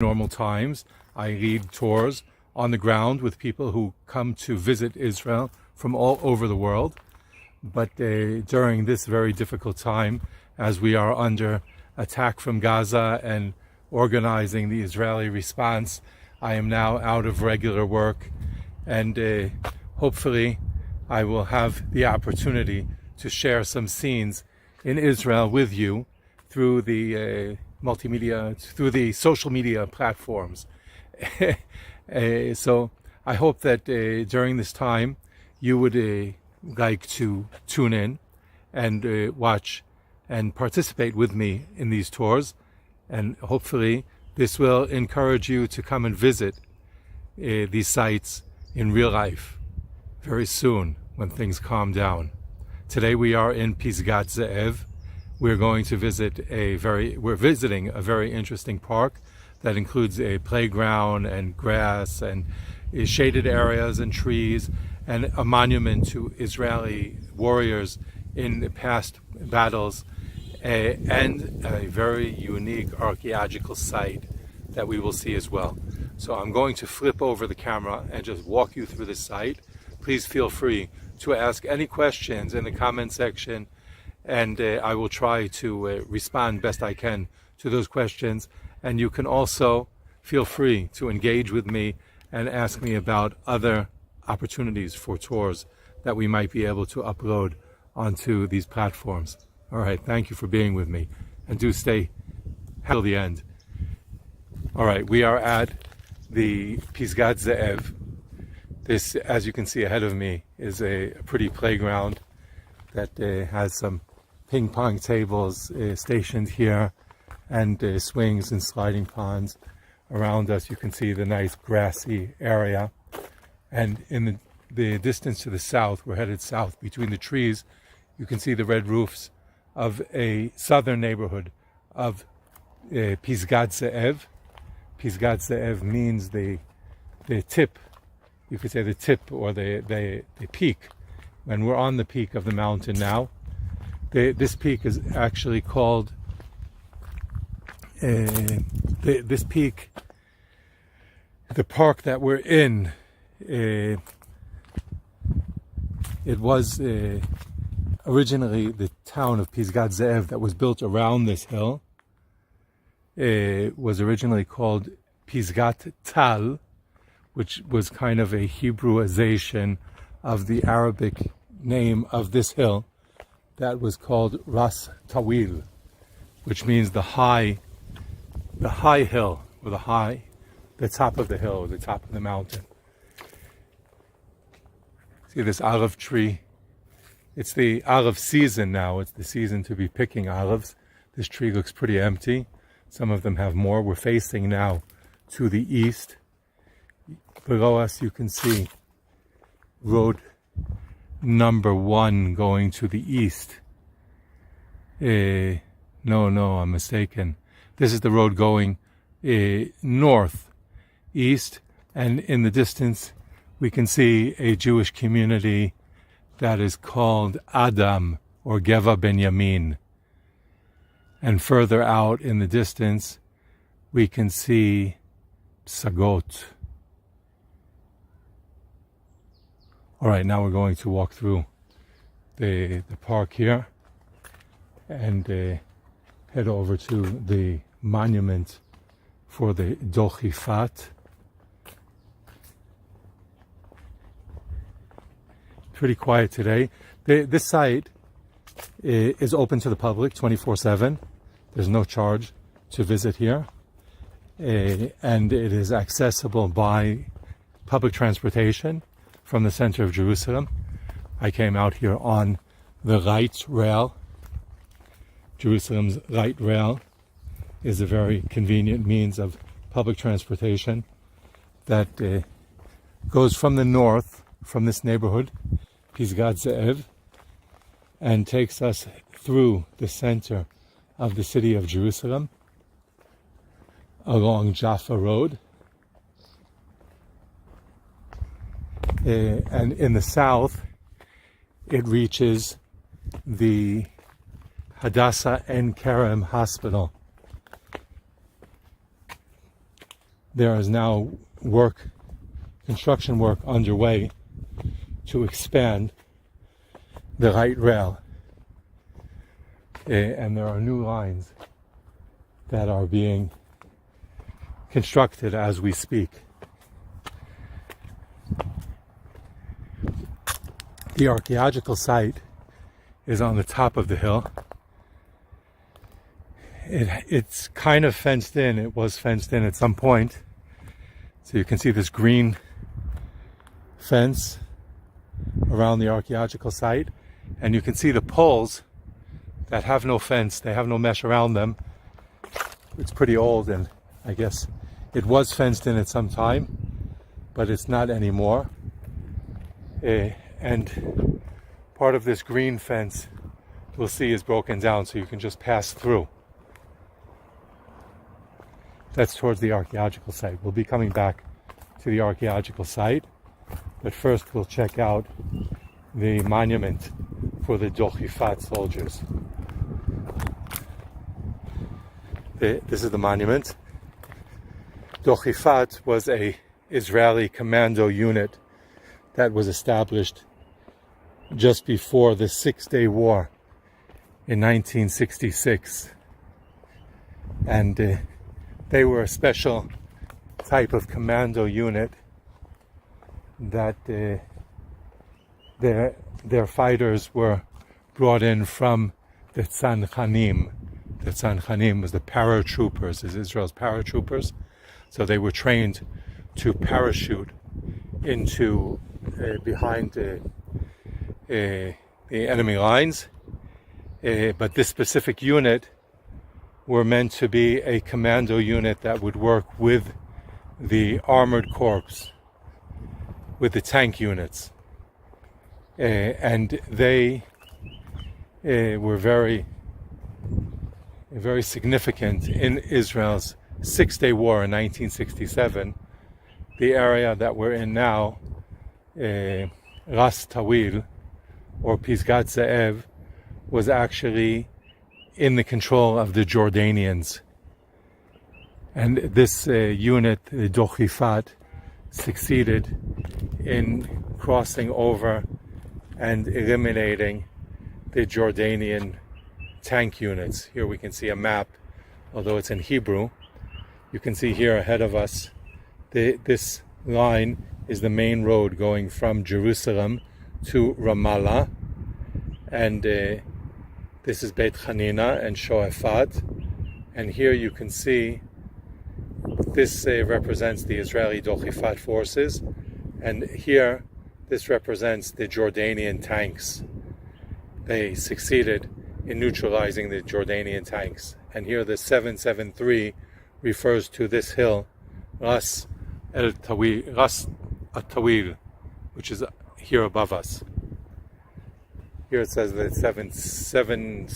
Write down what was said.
Normal times, I lead tours on the ground with people who come to visit Israel from all over the world. But during this very difficult time, as we are under attack from Gaza and organizing the Israeli response, I am now out of regular work, and hopefully I will have the opportunity to share some scenes in Israel with you through the multimedia, through the social media platforms. So I hope that during this time you would like to tune in and watch and participate with me in these tours, and hopefully this will encourage you to come and visit these sites in real life very soon when things calm down. Today we are in Pisgat Ze'ev. We're going to we're visiting a very interesting park that includes a playground and grass and shaded areas and trees and a monument to Israeli warriors in the past battles, and a very unique archaeological site that we will see as well. So I'm going to flip over the camera and just walk you through the site. Please feel free to ask any questions in the comment section, and I will try to respond best I can to those questions. And you can also feel free to engage with me and ask me about other opportunities for tours that we might be able to upload onto these platforms. All right, thank you for being with me, and do stay till the end. All right, we are at the Pisgat Ze'ev. This, as you can see ahead of me, is a pretty playground that has some ping pong tables stationed here, and swings and sliding ponds. Around us you can see the nice grassy area, and in the distance to the south, we're headed south between the trees, you can see the red roofs of a southern neighborhood of Pisgat Ze'ev. Pisgat Ze'ev means the tip, you could say the tip or the peak. And we're on the peak of the mountain now. This peak is actually called, this peak, the park that we're in, it was originally the town of Pisgat Ze'ev that was built around this hill. It was originally called Pisgat Tal, which was kind of a Hebrewization of the Arabic name of this hill that was called Ras Tawil, which means the high hill, or the top of the hill, or the top of the mountain. See this olive tree? It's the olive season now. It's the season to be picking olives. This tree looks pretty empty. Some of them have more. We're facing now to the east. Below us you can see road number 1 going to the east. No, I'm mistaken. This is the road going north, east, and in the distance we can see a Jewish community that is called Adam, or Geva Binyamin. And further out in the distance we can see Psagot. All right, now we're going to walk through the park here and head over to the monument for the Dochifat. Pretty quiet today. This site is open to the public 24/7. There's no charge to visit here, and it is accessible by public transportation from the center of Jerusalem. I came out here on the light rail. Jerusalem's light rail is a very convenient means of public transportation that goes from the north, from this neighborhood, Pisgat Ze'ev, and takes us through the center of the city of Jerusalem along Jaffa Road. And in the south, it reaches the Hadassah Ein Kerem Hospital. there is now construction work underway to expand the light rail. And there are new lines that are being constructed as we speak. The archaeological site is on the top of the hill. It's kind of fenced in. It was fenced in at some point. So you can see this green fence around the archaeological site. And you can see the poles that have no fence. They have no mesh around them. It's pretty old, and I guess it was fenced in at some time, but it's not anymore. And part of this green fence we'll see is broken down, so you can just pass through. That's towards the archaeological site. We'll be coming back to the archaeological site, but first we'll check out the monument for the Dochifat soldiers. This is the monument. Dochifat was an Israeli commando unit that was established just before the Six-Day War in 1966. And they were a special type of commando unit that their fighters were brought in from the Tzanchanim. The Tzanchanim was the paratroopers, is Israel's paratroopers. So they were trained to parachute into behind the enemy lines. But this specific unit were meant to be a commando unit that would work with the armored corps, with the tank units. And they were very significant in Israel's Six-Day War in 1967. The area that we're in now, Ras Tawil, or Pisgat Ze'ev, was actually in the control of the Jordanians. And this unit, the Dochifat, succeeded in crossing over and eliminating the Jordanian tank units. Here we can see a map, although it's in Hebrew. You can see here ahead of us, this line is the main road going from Jerusalem to Ramallah. And this is Beit Hanina and Shoafat. And here you can see this represents the Israeli Dochifat forces. And here, this represents the Jordanian tanks. They succeeded in neutralizing the Jordanian tanks. And here the 773 refers to this hill, Ras Tawil, which is here above us. Here it says that it's 7